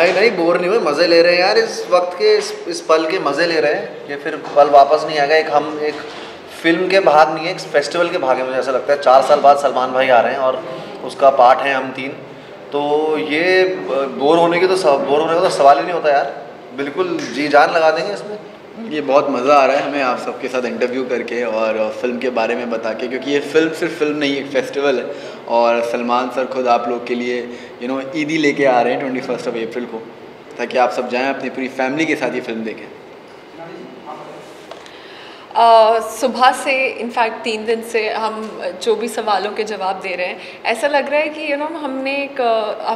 नहीं नहीं, बोर नहीं हुए, मज़े ले रहे हैं यार इस वक्त के, इस पल के मज़े ले रहे हैं। ये फिर पल वापस नहीं आएगा। एक फिल्म के भाग नहीं है, एक फेस्टिवल के भाग है। मुझे ऐसा लगता है 4 साल बाद सलमान भाई आ रहे हैं और उसका पार्ट है हम 3। तो ये बोर होने का तो सवाल ही नहीं होता यार। बिल्कुल जी जान लगा देंगे इसमें। ये बहुत मज़ा आ रहा है हमें आप सबके साथ इंटरव्यू करके और फिल्म के बारे में बता के, क्योंकि ये फिल्म सिर्फ फिल्म नहीं, एक फेस्टिवल है। और सलमान सर खुद आप लोग के लिए ईदी लेके आ रहे हैं 21 अप्रैल को, ताकि आप सब जाएं अपनी पूरी फैमिली के साथ ये फिल्म देखें। सुबह से इनफैक्ट 3 दिन से हम जो भी सवालों के जवाब दे रहे हैं, ऐसा लग रहा है कि हमने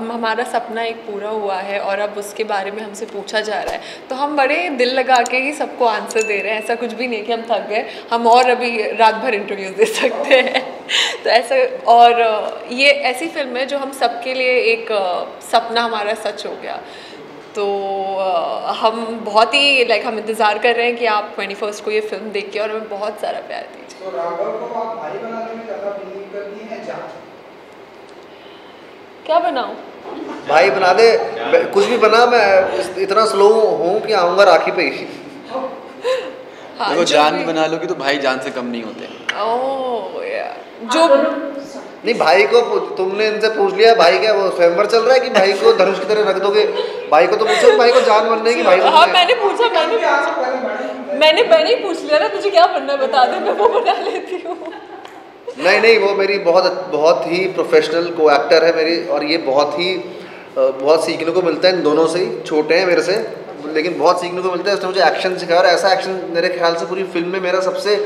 हमारा सपना एक पूरा हुआ है और अब उसके बारे में हमसे पूछा जा रहा है, तो हम बड़े दिल लगा के ही सबको आंसर दे रहे हैं। ऐसा कुछ भी नहीं कि हम थक गए, हम और अभी रात भर इंटरव्यूज दे सकते हैं। तो ऐसा, और ये ऐसी फिल्म है जो हम सबके लिए एक सपना हमारा सच हो गया। तो हम बहुत ही हम इंतज़ार कर रहे हैं कि आप 21 को ये फिल्म देख के और हमें बहुत सारा प्यार दीजिए। तो राघव को आप भाई बनाने में ज़्यादा बिलीव करती हैं या क्या बनाऊं? भाई बना दे, कुछ भी बना। मैं इतना स्लो हूँ कि आऊँगा राखी पे ही। हाँ, देखो जान बना लोगी तो भाई जान से कम नहीं होते। ओह यार, जो नहीं, भाई को तुमने इनसे पूछ लिया, भाई क्या वो स्वयंवर चल रहा है कि भाई को धनुष की तरह रख दोगे? भाई को तो पूछो, भाई को जान बनने की भाई। हाँ मैंने पूछा, मैंने ही पूछ लिया ना, तुझे क्या बनना है बता दे, मैं वो बना लेती हूँ। नहीं, वो मेरी बहुत ही प्रोफेशनल को एक्टर है मेरी, और ये बहुत सीखने को मिलता है इन दोनों से ही। छोटे हैं मेरे से लेकिन बहुत सीखने को मिलता है। उसने मुझे एक्शन सिखाया और ऐसा एक्शन मेरे ख्याल से पूरी फिल्म में मेरा सबसे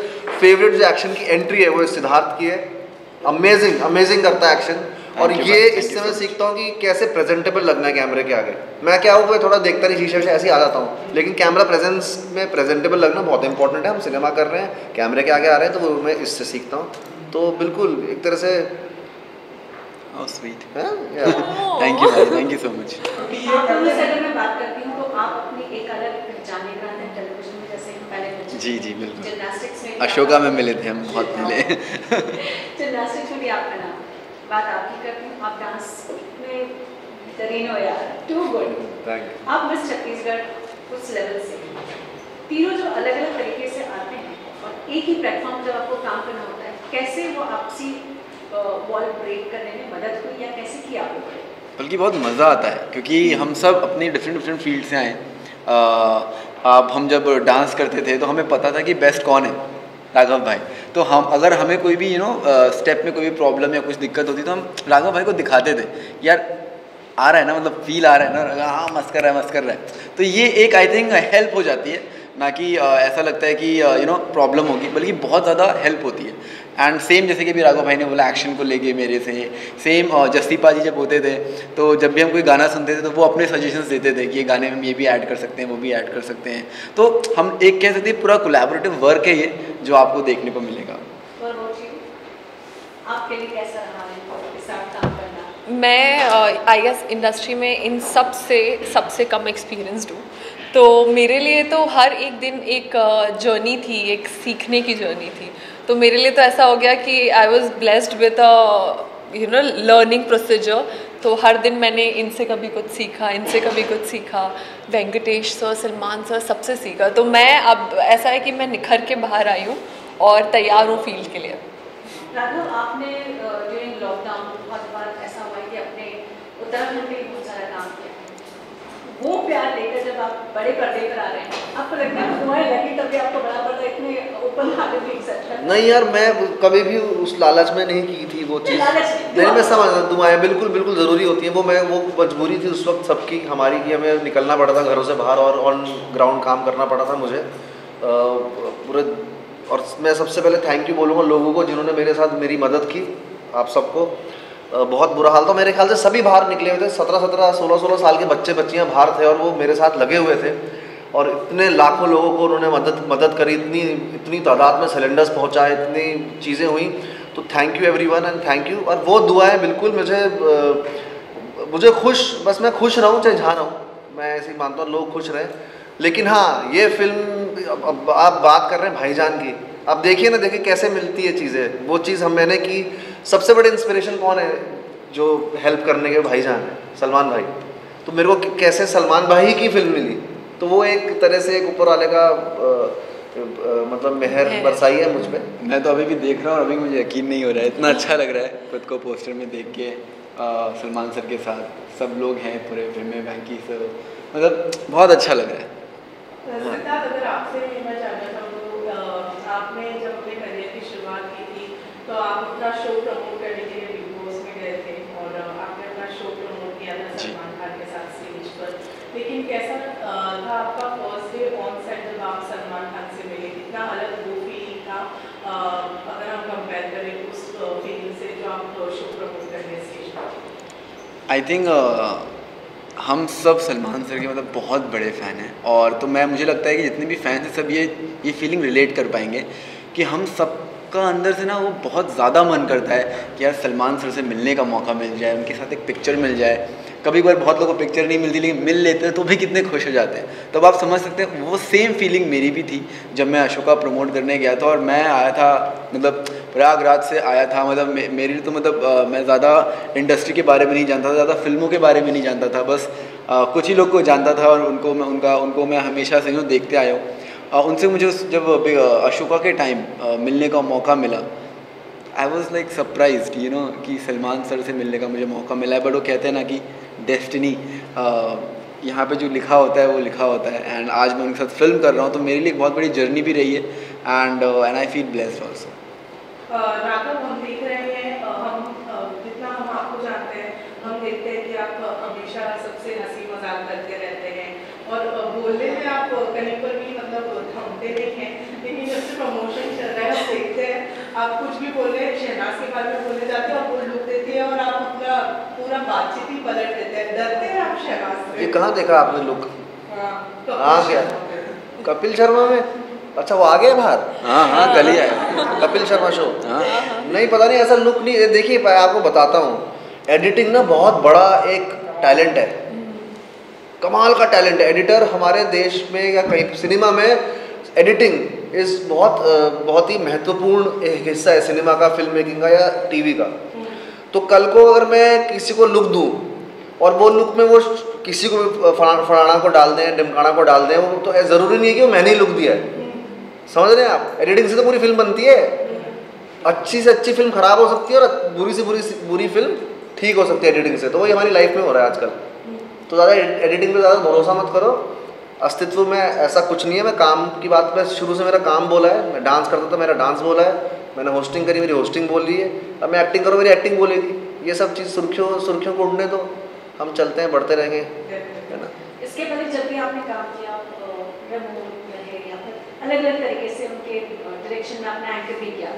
फेवरेट जो एक्शन की एंट्री है वो सिद्धार्थ की है। अमेजिंग करता है एक्शन। और ये इससे मैं सीखता हूँ कि कैसे प्रेजेंटेबल लगना है कैमरे के आगे। मैं क्या हूँ, थोड़ा देखता नहीं, शीशे से ऐसे ही आ जाता हूँ, लेकिन कैमरा प्रेजेंस में प्रेजेंटेबल लगना बहुत इंपॉर्टेंट है। हम सिनेमा कर रहे हैं, कैमरे के आगे आ रहे हैं, तो वो मैं इससे सीखता हूँ। तो बिल्कुल एक तरह से sweet. Thank you so much. अगर मैं बात करती हूँ तो आप अपनी एक अलग पहचान लेकर आते हैं टेलीविजन में, जैसे पहले जी बिल्कुल जिम्नास्टिक्स में अशोका में मिले थे हम बहुत पहले। जिम्नास्टिक्स में भी आपका नाम, बात आपकी करती हूँ, आप डांस में बेहतरीन हो यार, टू गुड। आप मिस छत्तीसगढ़ उस लेवल से, तीनों जो अलग अलग तरीके से आते हैं और एक ही प्लेटफॉर्म जब आपको काम करना होता है, कैसे वो आपसी वॉल ब्रेक करने में मदद हुई या कैसे किया आपको? बल्कि बहुत मज़ा आता है, क्योंकि हम सब अपनी डिफरेंट फील्ड से आए। अब हम जब डांस करते थे तो हमें पता था कि बेस्ट कौन है, राघव भाई। तो अगर हमें कोई भी स्टेप में कोई भी प्रॉब्लम या कुछ दिक्कत होती तो हम राघव भाई को दिखाते थे, यार आ रहा है ना, मतलब फील आ रहा है ना, हाँ मस्त कर रहा है। तो ये एक आई थिंक हेल्प हो जाती है, ना कि ऐसा लगता है कि प्रॉब्लम होगी, बल्कि बहुत ज़्यादा हेल्प होती है। एंड सेम जैसे कि अभी राघव भाई ने बोला एक्शन को लेके मेरे से, सेम जस्तीपा जी जब होते थे तो जब भी हम कोई गाना सुनते थे तो वो अपने सजेशंस देते थे कि ये गाने में हम ये भी ऐड कर सकते हैं, वो भी ऐड कर सकते हैं। तो हम एक कह सकते हैं पूरा कोलैबोरेटिव वर्क है ये, जो आपको देखने को मिलेगा। आपके लिए कैसा रहा है साथ काम करना? मैं आई गेस इंडस्ट्री में इन सबसे कम एक्सपीरियंसड हूँ, तो मेरे लिए तो हर एक दिन एक जर्नी थी, एक सीखने की जर्नी थी। तो मेरे लिए तो ऐसा हो गया कि I was blessed with learning procedure. तो हर दिन मैंने इनसे कभी कुछ सीखा, इनसे कभी कुछ सीखा, वेंकटेश सर, सलमान सर, सबसे सीखा। तो मैं अब ऐसा है कि मैं निखर के बाहर आई हूँ और तैयार हूँ फील्ड के लिए। राघव, आपने ड्यूरिंग लॉकडाउन बहुत बार ऐसा हुआ कि अपने उत्तराखंड के लिए बहुत सारा काम किया, वो प्यार लेकर जब आप बड़े पर्दे पर आ रहे हैं, आपको लगता है तुम्हारे लगी तभी आपको बड़ा पर्दा इतने ओपन हार्टेड भी एक्सेप्ट करता है? नहीं यार, मैं कभी भी उस लालच में नहीं की थी वो चीज़। नहीं, मैं समझ रहा हूँ, दुआएं बिल्कुल ज़रूरी होती हैं। वो मजबूरी थी उस वक्त सबकी, हमारी, कि हमें निकलना पड़ा था घरों से बाहर और ऑन ग्राउंड काम करना पड़ा था मुझे पूरे। और मैं सबसे पहले थैंक यू बोलूँगा लोगों को जिन्होंने मेरे साथ मेरी मदद की। आप सबको बहुत बुरा हाल था, मेरे ख्याल से सभी बाहर निकले हुए थे, 17 16 साल के बच्चियाँ बाहर थे और वो मेरे साथ लगे हुए थे। और इतने लाखों लोगों को उन्होंने मदद करी, इतनी तादाद में सिलेंडर्स पहुँचाए, इतनी चीज़ें हुई। तो thank you everyone and thank you. और वो दुआएं बिल्कुल मुझे बस मैं खुश रहूँ चाहे जहाँ रहूँ, मैं ऐसे ही मानता हूँ, लोग खुश रहें। लेकिन हाँ, ये फिल्म अब आप बात कर रहे हैं भाईजान की, अब देखिए ना, देखिए कैसे मिलती है चीज़ें। वो चीज़ मैंने की। सबसे बड़े इंस्पिरेशन कौन है जो हेल्प करने के? भाईजान है, सलमान भाई। तो मेरे को कैसे सलमान भाई की फिल्म मिली, तो वो एक तरह से एक ऊपर वाले का मतलब मेहर बरसाई है मुझ पे। मैं तो अभी भी देख रहा हूँ और अभी मुझे यकीन नहीं हो रहा है, इतना अच्छा लग रहा है खुद को पोस्टर में देख के सलमान सर के साथ सब लोग हैं पूरे फिल्म में, वैंकी सर, मतलब बहुत अच्छा लग रहा है। सिद्धार्थ, अगर आपसे मैं जानना चाहूँ, आपने जब अपने करियर की शुरुआत की थी तो आप अपना शो प्रमोट करने के लिए बिग बॉस में गए थे और आपने अपना शो प्रमोट किया था सलमान खान के साथ स्टेज पर, लेकिन कैसा था आपका फर्स्ट डे ऑन सेट जब आप सलमान खान से मिले? कितना अलग वो फीलिंग था अगर हम कंपेयर करें उस फीलिंग से जो आप शो प्रमोट कर रहे हैं स्टेज पर? आई थिंक हम सब सलमान सर के मतलब बहुत बड़े फ़ैन हैं, और तो मुझे लगता है कि जितने भी फ़ैन हैं सब ये फीलिंग रिलेट कर पाएंगे कि हम सबका अंदर से ना वो बहुत ज़्यादा मन करता है कि यार सलमान सर से मिलने का मौका मिल जाए, उनके साथ एक पिक्चर मिल जाए। कभी कभार बहुत लोगों को पिक्चर नहीं मिलती लेकिन मिल लेते हैं तो भी कितने खुश हो जाते हैं। तब आप समझ सकते हैं वो सेम फीलिंग मेरी भी थी जब मैं अशोका प्रमोट करने गया था, और मैं आया था मतलब प्रयागराज से आया था, मतलब मेरी तो मतलब मैं ज़्यादा इंडस्ट्री के बारे में नहीं जानता था, ज़्यादा फिल्मों के बारे में नहीं जानता था, बस कुछ ही लोग को जानता था और उनको मैं हमेशा से देखते आया हूँ। उनसे मुझे जब अशोका के टाइम मिलने का मौका मिला, आई वॉज लाइक सरप्राइज्ड कि सलमान सर से मिलने का मुझे मौका मिला है। बट वो कहते हैं ना कि डेस्टिनी, यहाँ पे जो लिखा होता है वो लिखा होता है, एंड आज मैं उनके साथ फिल्म कर रहा हूँ तो मेरे लिए एक बहुत बड़ी जर्नी भी रही है, and I feel blessed also. Raghav, हम देख रहे हैं, जितना हम आपको जानते हैं हम देखते हैं कि आप हमेशा सबसे हंसी मजाक करते रहते हैं और बोलने में आप कहीं पर भी मतलब थमते नहीं हैं, लेकिन जब से प्रमोशन चल रहा है हम देखते हैं आप कुछ भी बोल रहे हैं, शहनाज के बारे में बोलने जाते हैं और वो लुक देती है और आप अपना पूरा बातचीत ही पलट देते हैं। डरते हैं आप शहनाज से? ये कहाँ देखा आपने लुक? हाँ, क्या कपिल शर्मा में? अच्छा वो आ गया बाहर? हाँ कल ही आया कपिल शर्मा शो। हाँ नहीं पता नहीं ऐसा लुक नहीं देखिए, आपको बताता हूँ, एडिटिंग ना बहुत बड़ा एक टैलेंट है, कमाल का टैलेंट है। एडिटर हमारे देश में या कहीं सिनेमा में एडिटिंग इस बहुत ही महत्वपूर्ण एक हिस्सा है सिनेमा का, फिल्म मेकिंग का या टीवी का। तो कल को अगर मैं किसी को लुक दूँ और वो लुक में वो किसी को भी फलाना को डाल दें, ढिमकाना को डाल दें, वो तो ज़रूरी नहीं है कि वो मैंने ही लुक दिया है। समझ रहे हैं आप? एडिटिंग से तो पूरी फिल्म बनती है। अच्छी से अच्छी फिल्म खराब हो सकती है और बुरी से बुरी फिल्म ठीक हो सकती है एडिटिंग से। तो वही हमारी लाइफ में हो रहा है आजकल। तो ज़्यादा एडिटिंग पे ज़्यादा भरोसा मत करो, अस्तित्व में ऐसा कुछ नहीं है। मैं काम की बात में शुरू से मेरा काम बोला है, मैं डांस करता था मेरा डांस बोला है, मैंने होस्टिंग करी मेरी होस्टिंग बोल रही है, अब मैं एक्टिंग करूँ मेरी एक्टिंग बोलेगी। ये सब चीज़ सुर्खियों को उड़ने दो, हम चलते हैं बढ़ते रहेंगे, है ना। इसके पहले जब भी आपने काम किया अलग अलग तरीके से उनके डायरेक्शन में आपने एंकर भी किया,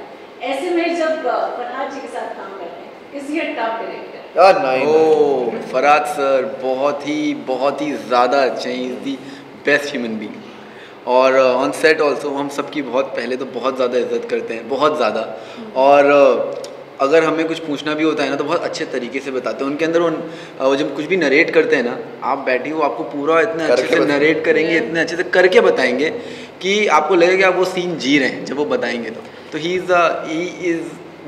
ऐसे में जब फरहाद जी के साथ काम करते हैं, is he a top director? यार नहीं, फरहाद सर बहुत ही ज़्यादा अच्छे हैं, is the best human being, और ऑन सेट ऑल्सो हम सबकी पहले तो बहुत ज़्यादा इज्जत करते हैं, बहुत ज़्यादा। और अगर हमें कुछ पूछना भी होता है ना तो बहुत अच्छे तरीके से बताते हैं। उनके अंदर वो जब कुछ भी नरेट करते हैं ना, आप बैठी हो आपको पूरा इतने अच्छे से नरेट करेंगे, इतने अच्छे से करके बताएंगे कि आपको लगेगा कि आप वो सीन जी रहे हैं जब वो बताएंगे। तो he is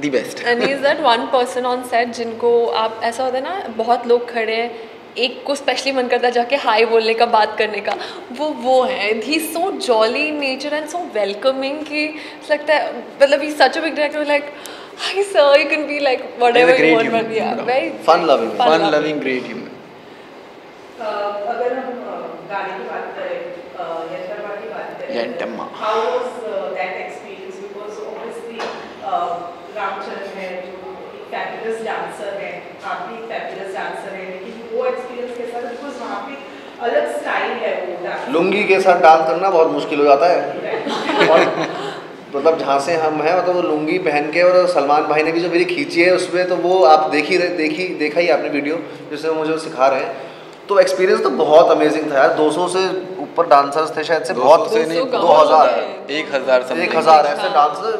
the best, and he is that one person on set जिनको आप, ऐसा होता है ना बहुत लोग खड़े हैं, एक को स्पेशली मन करता है जाके हाई बोलने का, बात करने का, वो है। He is so jolly in nature and so welcoming कि लगता है मतलब he such a big director, like hi sir, you can be like whatever you want, but yeah, very fun loving great human. अगर हम गाने की बात करें, यंत्रमा की बात करें, यंत्रमा, how was that experience? Because obviously Ramcharan है जो एक fabulous dancer है, आप भी fabulous dancer हैं, लेकिन वो experience के साथ because वहाँ पे अलग स्टाइल है वो डांस। लुंगी के साथ डांस करना बहुत मुश्किल हो जाता है और मतलब जहाँ से हम हैं मतलब वो लुंगी पहन के, और सलमान भाई ने भी जो मेरी खींची है उसमें, तो वो आप देखा ही आपने वीडियो जिसमें मुझे सिखा रहे हैं। तो एक्सपीरियंस तो बहुत अमेजिंग था यार। 200 से ऊपर डांसर्स थे शायद से, बहुत से नहीं 2000 1000 ऐसे डांसर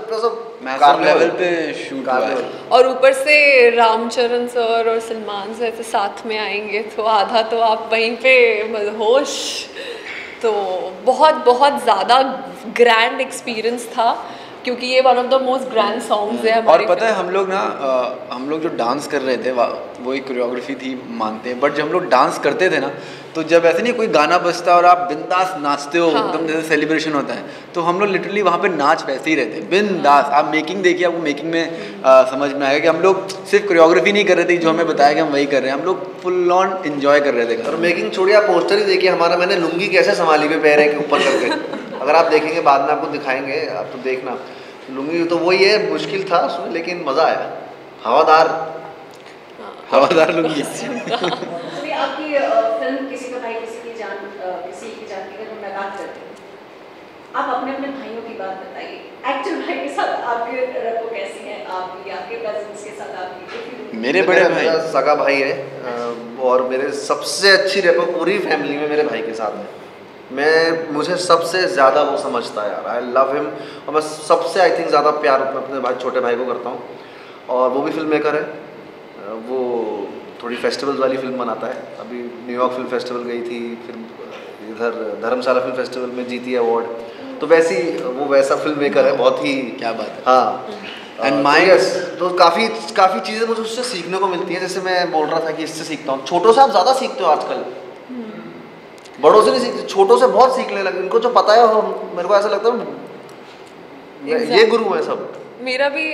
मैसिव लेवल पे शूट हुआ है। और ऊपर से रामचरण सर और सलमान सर ऐसे साथ में आएंगे तो आधा तो आप वहीं पे मदहोश। तो बहुत ज़्यादा ग्रैंड एक्सपीरियंस था। क्योंकि ये one of the most grand songs है और पता है हम लोग जो डांस कर रहे थे वो एक कोरियोग्राफी थी मानते हैं, बट जब हम लोग डांस करते थे ना तो जब ऐसे नहीं कोई गाना बजता और आप बिंदास नाचते हो एकदम जैसे सेलिब्रेशन होता है, तो हम लोग लिटरली वहाँ पे नाच वैसे ही रहते बिंदास। आप मेकिंग देखिए, आपको मेकिंग में समझ में आएगा कि हम लोग सिर्फ कोरियोग्राफी नहीं कर रहे थे जो हमें बताया कि हम वही कर रहे हैं, हम लोग फुल ऑन एंजॉय कर रहे थे। और मेकिंग छोड़िए, आप पोस्टर ही देखिए हमारा, मैंने लुंगी कैसे संभाली हुई पैर के ऊपर करके, अगर आप देखेंगे बाद में आपको दिखाएंगे, आप तो देखना लुंगी तो वही है, मुश्किल था उसमें लेकिन मज़ा आया, हवादार लुंगी। आपकी फिल्म किसी का भाई किसी की जान की अगर हम बात करते हैं, आप अपने भाइयों की बात बताइए, एक्चुअल भाई के साथ आपके रैपो कैसी है, आपके कजिन्स के साथ आपकी? मेरे बड़े भाई सगा भाई है और मेरे सबसे अच्छी रैपो पूरी फैमिली में मेरे भाई के साथ है। मुझे सबसे ज़्यादा वो समझता है यार, आई लव हिम, और मैं सबसे आई थिंक ज़्यादा प्यार अपने छोटे भाई को करता हूँ, और वो भी फिल्म मेकर है, वो थोड़ी फेस्टिवल्स वाली फिल्म बनाता है, अभी न्यूयॉर्क फिल्म फेस्टिवल गई थी, फिर इधर धर्मशाला फिल्म फेस्टिवल में जीती अवार्ड, तो वैसा फिल्म मेकर है, बहुत ही क्या बात है। हाँ एंड तो काफ़ी चीज़ें मुझे उससे सीखने को मिलती हैं, जैसे मैं बोल रहा था कि इससे सीखता हूँ, छोटों से आप ज़्यादा सीखते हो आजकल, बड़ों से नहीं सीखते, छोटों से बहुत सीखने लगे, इनको जो पता है मेरे को ऐसा लगता है ये गुरु है सब। मेरा भी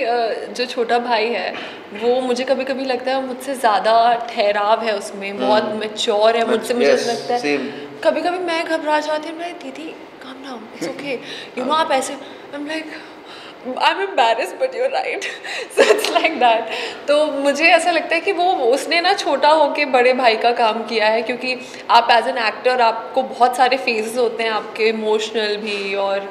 जो छोटा भाई है वो मुझे कभी कभी लगता है मुझसे ज़्यादा ठहराव है उसमें, बहुत मैच्योर है मुझसे, मुझे लगता है कभी कभी मैं घबरा जाती हूँ, मैं दीदी calm down, it's okay, you know आप ऐसे, I am like I am embarrassed but you are right, so it's like that. तो मुझे ऐसा लगता है कि उसने ना छोटा होके बड़े भाई का काम किया है, क्योंकि आप एज एन एक्टर आपको बहुत सारे फेजेस होते हैं आपके, इमोशनल भी, और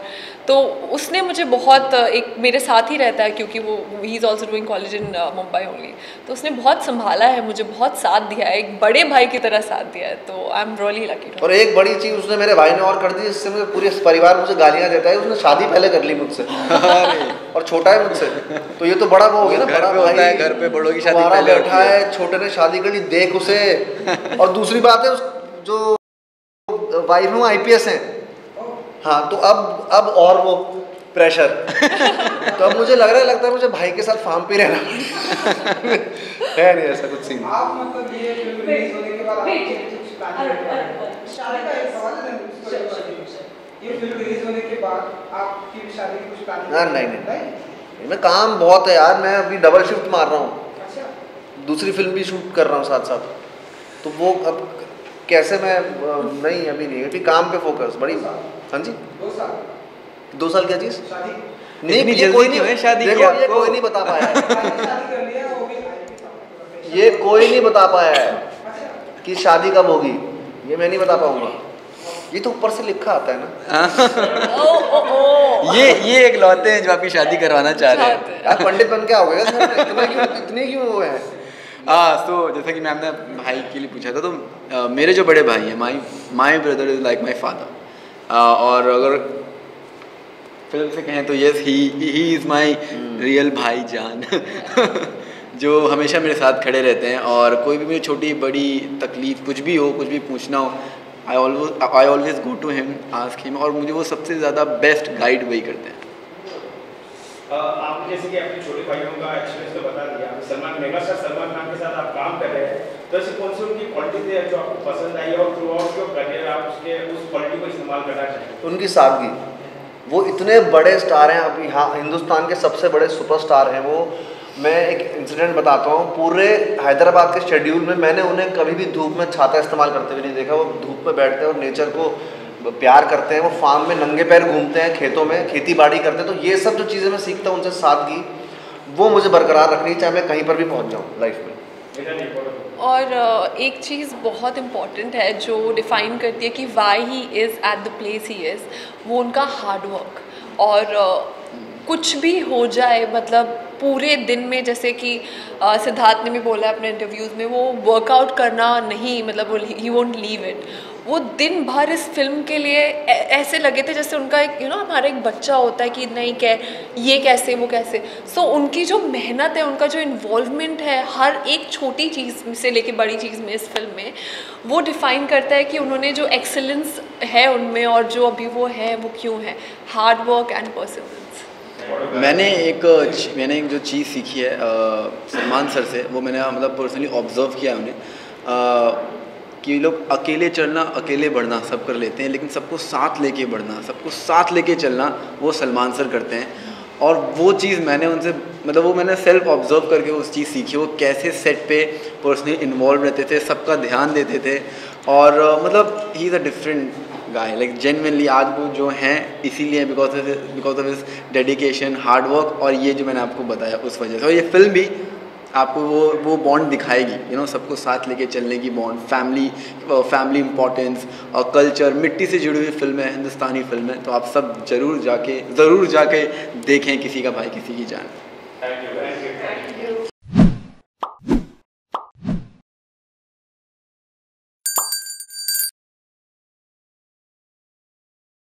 तो उसने मुझे बहुत एक मेरे साथ ही रहता है, क्योंकि वो he is also doing college in Mumbai only, तो उसने बहुत संभाला है मुझे, बहुत साथ दिया है, एक बड़े भाई की तरह साथ दिया है, तो आई एम रियली लकी। और एक बड़ी चीज़ उसने मेरे भाई ने और कर दी, जिससे मुझे पूरे परिवार मुझे गालियाँ देता है, उसने शादी पहले कर ली मुझसे और छोटा है मुझसे, तो ये तो बड़ा वो हो गया ना, बड़ा भाई घर पे बड़ों की शादी पहले बैठा है, छोटे ने शादी कर ली, देख उसे। और दूसरी बात है जो वाइफ में IPS हैं, हाँ, तो अब और वो प्रेशर तो अब मुझे लगता है मुझे भाई के साथ फार्म पे रहना है, नहीं ऐसा कुछ सीन। आप मतलब ये फिल्म रिलीज होने के बाद ये फिल्म रिलीज होने के बाद आपकी शादी की कुछ प्लानिंग? नहीं, मैं काम बहुत है यार, मैं अभी डबल शिफ्ट मार रहा हूँ, अच्छा, दूसरी फिल्म भी शूट कर रहा हूँ साथ साथ, तो वो अब कैसे मैं नहीं, अभी नहीं, अभी काम पे फोकस बड़ी। हाँ जी, 2 साल क्या चीज़? नहीं, ये कोई नहीं, शादी देखो ये कोई नहीं बता पाया है ये कोई नहीं बता पाया है कि शादी कब होगी, ये मैं नहीं बता पाऊंगा, ये तो ऊपर से लिखा आता है ना। ये एक लौते हैं जो आपकी शादी करवाना चाह रहे हैं। यार पंडित बन के आओगे इतने क्यों वो है? तो जैसा कि मैम ने भाई के लिए पूछा था, तो मेरे जो बड़े भाई हैं, my brother is like my father, और अगर फिल्म से कहें तो yes, he is my real भाई जान जो हमेशा मेरे साथ खड़े रहते हैं, और कोई भी मुझे छोटी बड़ी तकलीफ़ कुछ भी हो, कुछ भी पूछना हो, I always go to him, ask him, और मुझे वो सबसे ज़्यादा बेस्ट गाइड वही करते हैं। आपने जैसे कि अपने छोटे भाइयों का एक्सपीरियंस तो बता दिया, मेगास्टार सलमान खान के साथ आप काम कर रहे हैं, तो ऐसी कौन सी उनकी क्वालिटी है जो आपको पसंद आई और थ्रू आउट योर करियर आप उस क्वालिटी को इस्तेमाल करना चाहिए? उनकी सादगी, वो इतने बड़े स्टार हैं, अभी हाँ हिंदुस्तान के सबसे बड़े सुपरस्टार हैं वो। मैं एक इंसिडेंट बताता हूँ, पूरे हैदराबाद के शेड्यूल में मैंने उन्हें कभी भी धूप में छाता इस्तेमाल करते हुए नहीं देखा। वो धूप में बैठते हैं और नेचर को प्यार करते हैं, वो फार्म में नंगे पैर घूमते हैं, खेतों में खेती बाड़ी करते हैं। तो ये सब जो चीज़ें मैं सीखता हूँ उनसे, सादगी, वो मुझे बरकरार रखनी, चाहे मैं कहीं पर भी पहुँच जाऊँ लाइफ में। और एक चीज़ बहुत इम्पॉर्टेंट है जो डिफ़ाइन करती है कि why he is at the place he is, वो उनका हार्ड वर्क। और कुछ भी हो जाए, मतलब पूरे दिन में, जैसे कि सिद्धार्थ ने भी बोला अपने इंटरव्यूज़ में, वो वर्कआउट करना नहीं, मतलब ही वोंट लीव इट। वो दिन भर इस फिल्म के लिए ऐसे लगे थे जैसे उनका एक हमारा एक बच्चा होता है कि नहीं ये कैसे वो कैसे। सो उनकी जो मेहनत है, उनका जो इन्वॉल्वमेंट है हर एक छोटी चीज़ से लेके बड़ी चीज़ में इस फिल्म में, वो डिफ़ाइन करता है कि उन्होंने जो एक्सेलेंस है उनमें और जो अभी वो है वो क्यों है। Hard work and perseverance. मैंने एक जो चीज़ सीखी है सलमान सर से, वो मैंने मतलब पर्सनली ऑब्जर्व किया है उन्हें, कि लोग अकेले चलना अकेले बढ़ना सब कर लेते हैं, लेकिन सबको साथ लेके बढ़ना, सबको साथ लेके चलना वो सलमान सर करते हैं। और वो चीज़ मैंने उनसे मतलब वो मैंने सेल्फ ऑब्जर्व करके उस चीज़ सीखी, वो कैसे सेट पे पर्सनली इन्वॉल्व रहते थे, सबका ध्यान देते थे, और मतलब he is a different guy, like genuinely आज वो जो हैं इसीलिए because of his dedication, hard work, और ये जो मैंने आपको बताया उस वजह से। और ये फिल्म भी आपको वो बॉन्ड दिखाएगी, यू नो, सबको साथ लेके चलने की बॉन्ड, फैमिली इंपॉर्टेंस और कल्चर, मिट्टी से जुड़ी हुई फिल्म है, हिंदुस्तानी फिल्म है, तो आप सब ज़रूर जाके देखें किसी का भाई किसी की जान। Thank you.